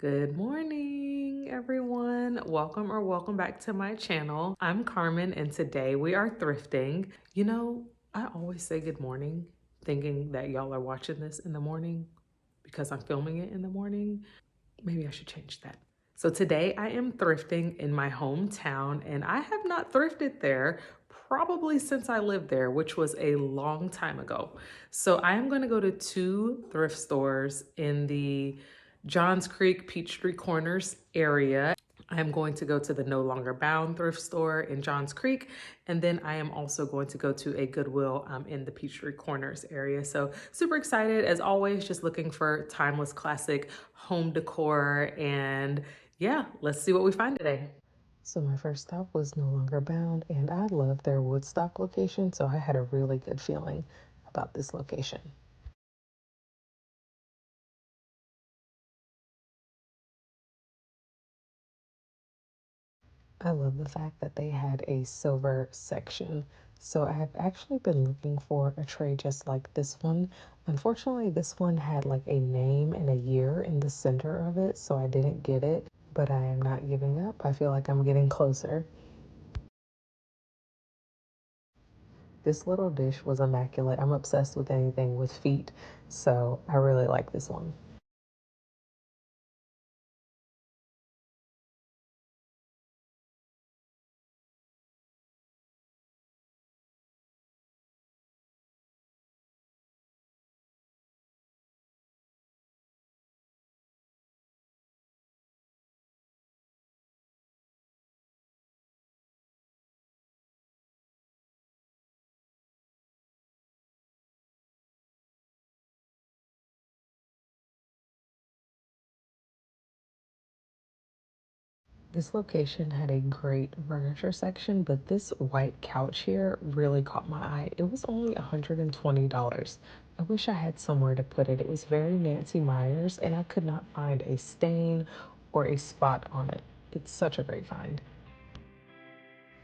Good morning, everyone. Welcome back to my channel. I'm Carmen, and today we are thrifting. You know, I always say good morning, thinking that y'all are watching this in the morning because I'm filming it in the morning. Maybe I should change that. So today I am thrifting in my hometown, and I have not thrifted there probably since I lived there, which was a long time ago. So I am going to go to two thrift stores in the Johns Creek, Peachtree Corners area. I am going to go to the No Longer Bound thrift store in Johns Creek, and then I am also going to go to a Goodwill in the Peachtree Corners area. So super excited as always, just looking for timeless classic home decor, and yeah, let's see what we find today. So my first stop was No Longer Bound, and I love their Woodstock location, so I had a really good feeling about this location. I love the fact that they had a silver section. So I have actually been looking for a tray just like this one. Unfortunately, this one had like a name and a year in the center of it, so I didn't get it. But I am not giving up. I feel like I'm getting closer. This little dish was immaculate. I'm obsessed with anything with feet, so I really like this one. This location had a great furniture section, but this white couch here really caught my eye. It was only $120. I wish I had somewhere to put it. It was very Nancy Myers, and I could not find a stain or a spot on it. It's such a great find.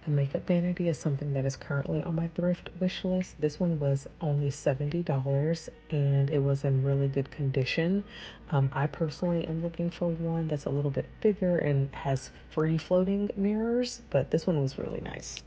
A makeup vanity is something that is currently on my thrift wish list. This one was only $70 and it was in really good condition. I personally am looking for one that's a little bit bigger and has free floating mirrors, but this one was really nice.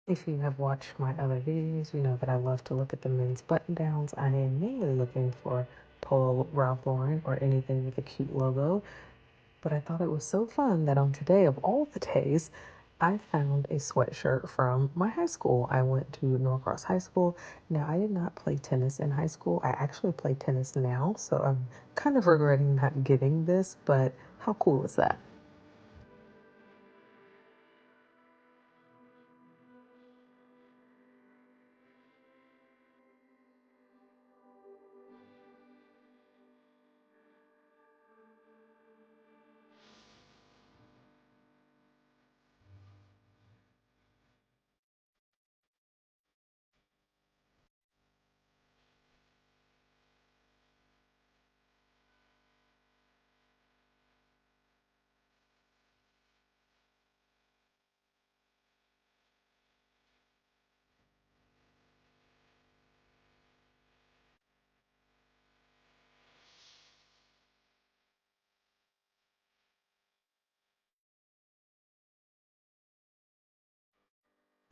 If you have watched my other videos, you know that I love to look at the men's button downs. I am mainly looking for Polo Ralph Lauren or anything with a cute logo. But I thought it was so fun that on today, of all the days, I found a sweatshirt from my high school. I went to Norcross High School. Now, I did not play tennis in high school. I actually play tennis now, so I'm kind of regretting not getting this, but how cool is that?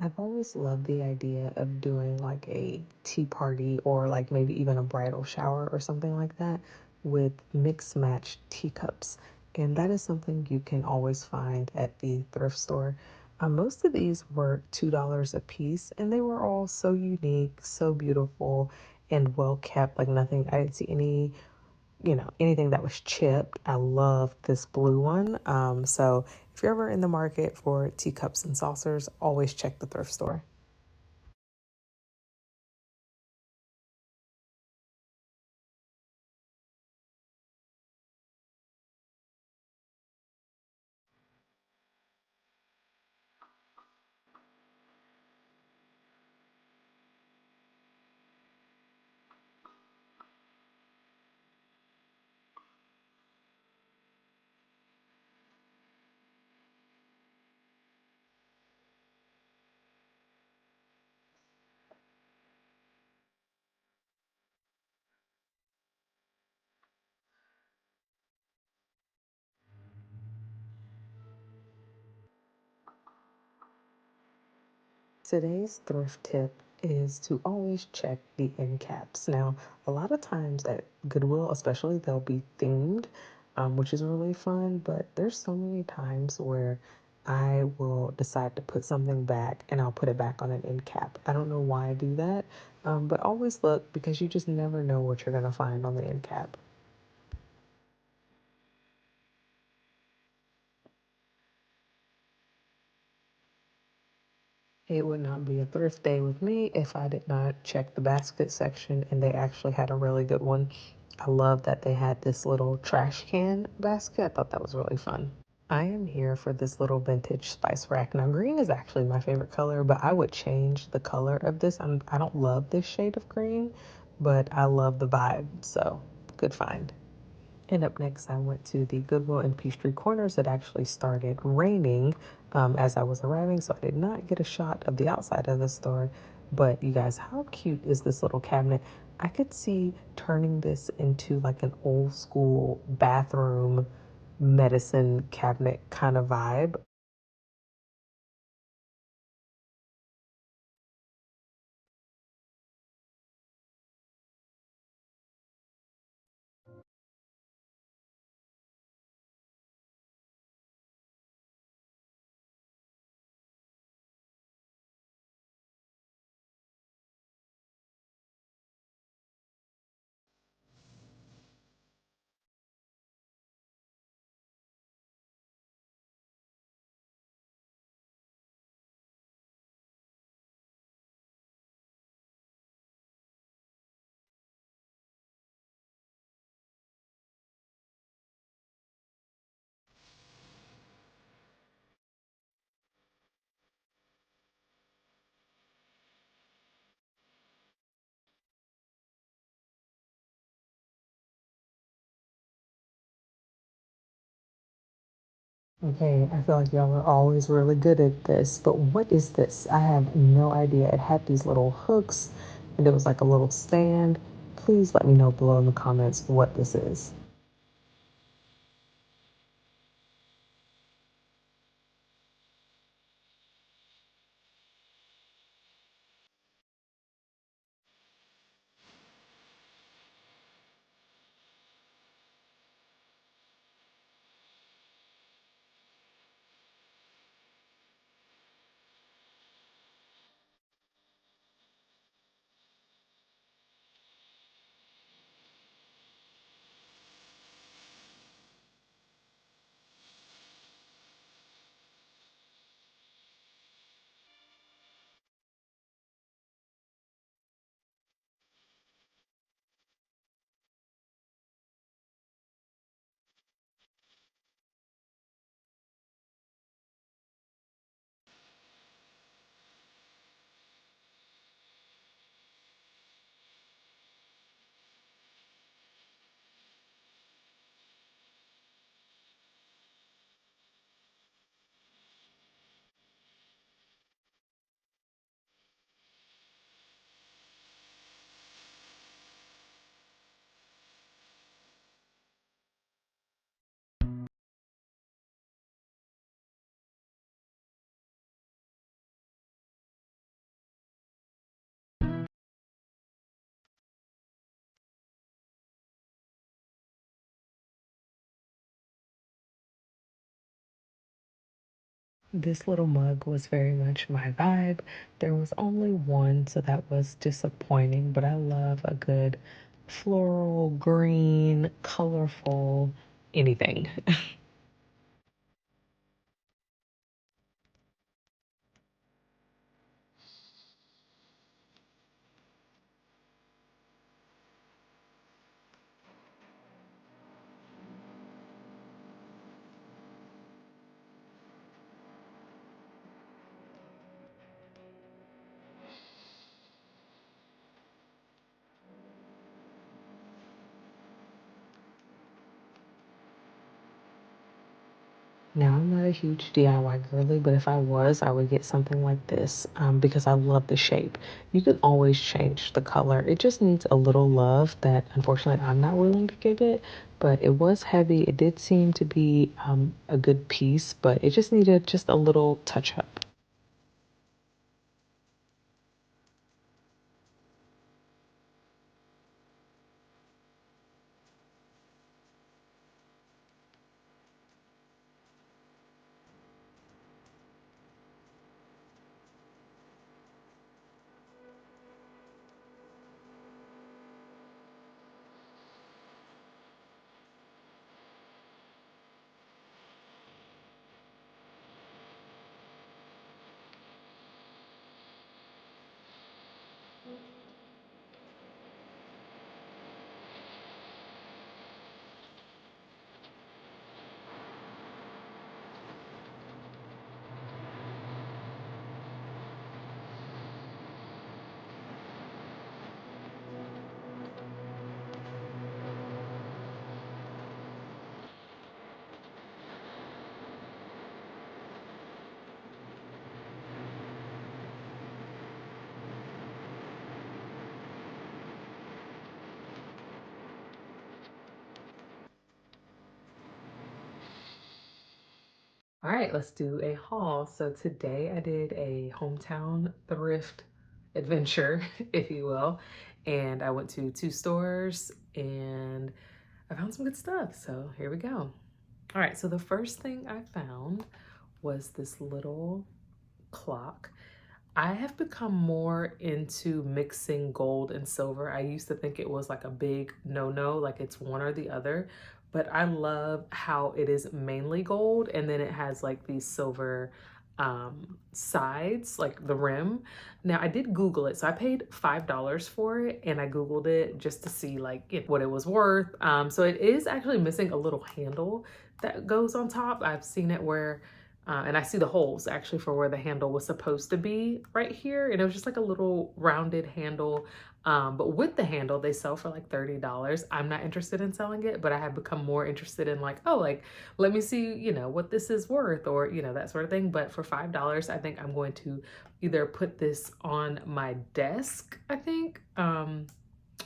I've always loved the idea of doing like a tea party or like maybe even a bridal shower or something like that with mix match teacups. And that is something you can always find at the thrift store. Most of these were $2 a piece and they were all so unique, so beautiful, and well kept. Like nothing, I didn't see any anything that was chipped. I love this blue one. So if you're ever in the market for teacups and saucers, always check the thrift store. Today's thrift tip is to always check the end caps. Now, a lot of times at Goodwill, especially, they'll be themed, which is really fun. But there's so many times where I will decide to put something back and I'll put it back on an end cap. I don't know why I do that, but always look because you just never know what you're going to find on the end cap. It would not be a thrift day with me if I did not check the basket section, and they actually had a really good one. I love that they had this little trash can basket. I thought that was really fun. I am here for this little vintage spice rack. Now, green is actually my favorite color, but I would change the color of this. I don't love this shade of green, but I love the vibe, so good find. And up next, I went to the Goodwill in Peachtree Corners. It actually started raining as I was arriving, so I did not get a shot of the outside of the store. But you guys, how cute is this little cabinet? I could see turning this into like an old school bathroom medicine cabinet kind of vibe. Okay, I feel like y'all are always really good at this, but what is this? I have no idea. It had these little hooks and it was like a little stand. Please let me know below in the comments what this is. This little mug was very much my vibe. There was only one, so that was disappointing, but I love a good floral, green, colorful, anything. Now, I'm not a huge DIY girly, but if I was, I would get something like this because I love the shape. You can always change the color. It just needs a little love that unfortunately I'm not willing to give it, but it was heavy. It did seem to be a good piece, but it just needed just a little touch up. All right, let's do a haul. So today I did a hometown thrift adventure, if you will. And I went to two stores and I found some good stuff. So here we go. All right, so the first thing I found was this little clock. I have become more into mixing gold and silver. I used to think it was like a big no-no, like it's one or the other, but I love how it is mainly gold and then it has like these silver sides, like the rim. Now I did Google it, so I paid $5 for it and I Googled it just to see like what it was worth. So it is actually missing a little handle that goes on top. I've seen it where and I see the holes actually for where the handle was supposed to be right here. And it was just like a little rounded handle. But with the handle, they sell for like $30. I'm not interested in selling it, but I have become more interested in like, oh, like, let me see, you know, what this is worth or, you know, that sort of thing. But for $5, I think I'm going to either put this on my desk, I think, or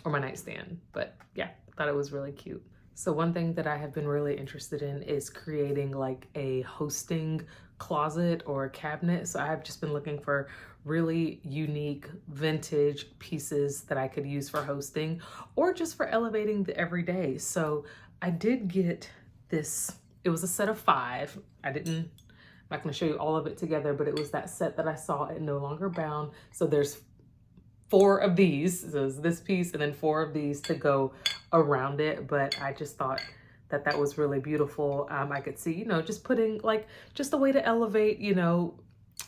my nightstand. But yeah, I thought it was really cute. So one thing that I have been really interested in is creating like a hosting closet or a cabinet. So I have just been looking for really unique vintage pieces that I could use for hosting or just for elevating the everyday. So I did get this, it was a set of 5. I'm not gonna show you all of it together, but it was that set that I saw at No Longer Bound. So there's 4 of these, so it's this piece and then 4 of these to go around it, but I just thought that that was really beautiful. I could see, you know, just putting like just a way to elevate, you know,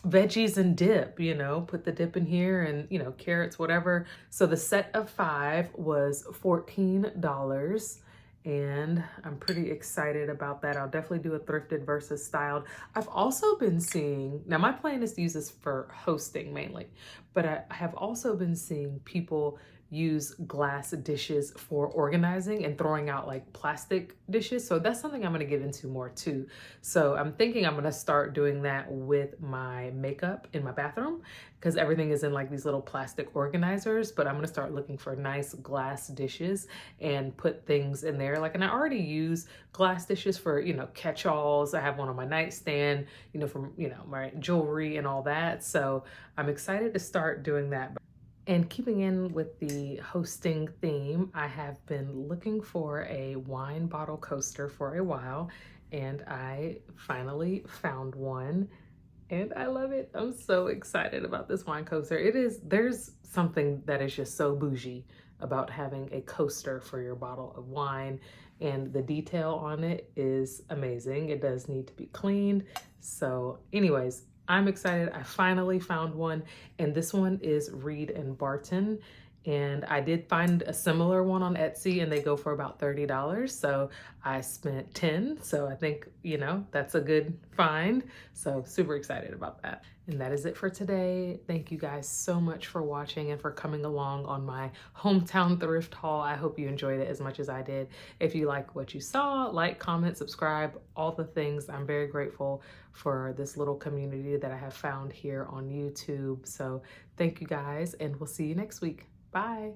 veggies and dip, you know, put the dip in here and, you know, carrots, whatever. So the set of 5 was $14 and I'm pretty excited about that. I'll definitely do a thrifted versus styled. I've also been seeing, now my plan is to use this for hosting mainly, but I have also been seeing people use glass dishes for organizing and throwing out like plastic dishes. So that's something I'm gonna get into more too. So I'm thinking I'm gonna start doing that with my makeup in my bathroom because everything is in like these little plastic organizers, but I'm gonna start looking for nice glass dishes and put things in there. Like, and I already use glass dishes for, you know, catch-alls. I have one on my nightstand, you know, from, you know, my jewelry and all that. So I'm excited to start doing that. And keeping in with the hosting theme, I have been looking for a wine bottle coaster for a while, and I finally found one, and I love it. I'm so excited about this wine coaster. There's something that is just so bougie about having a coaster for your bottle of wine, and the detail on it is amazing. It does need to be cleaned. So anyways, I'm excited. I finally found one, and this one is Reed and Barton. And I did find a similar one on Etsy and they go for about $30. So I spent 10. So I think, you know, that's a good find. So super excited about that. And that is it for today. Thank you guys so much for watching and for coming along on my hometown thrift haul. I hope you enjoyed it as much as I did. If you like what you saw, like, comment, subscribe, all the things. I'm very grateful for this little community that I have found here on YouTube. So thank you guys, and we'll see you next week. Bye.